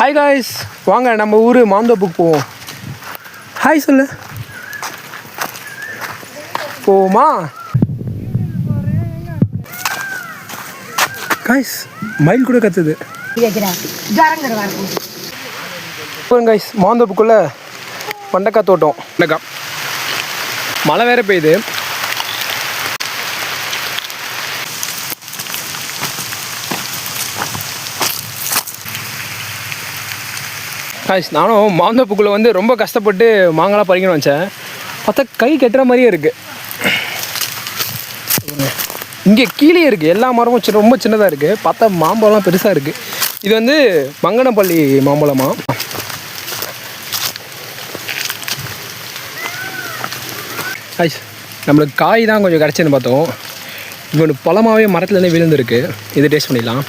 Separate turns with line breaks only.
Hi guys, வாங்க நம்ம ஊர் மாந்தோப்புக்கு போவோம். ஹாய் சொல்லு. போவோமா காய்ஸ்? மயில் கூட கத்துது. காய்ஸ், மாந்தோப்புக்குள்ள வெண்டைக்காய் தோட்டம். வெண்டைக்காய் மழை வேற பெய்யுது. காய்ஸ், நானும் மாந்தோப்புக்குள்ளே வந்து ரொம்ப கஷ்டப்பட்டு மாங்காய் பறிக்கணும்னு வச்சேன். பார்த்தா கை கட்டுற மாதிரியே இருக்குது. இங்கே கீழே இருக்குது, எல்லா மரமும் ரொம்ப சின்னதாக இருக்குது. பார்த்தா மாம்பழம்லாம் பெருசாக இருக்குது. இது வந்து மங்கனப்பள்ளி மாம்பழமா. காய்ஸ், நம்மளுக்கு காய் தான் கொஞ்சம் கிடச்சின்னு பார்த்தோம். இங்கே ஒன்று பழமாகவே மரத்துலேருந்தே விழுந்துருக்கு. இது டேஸ்ட் பண்ணிடலாம்.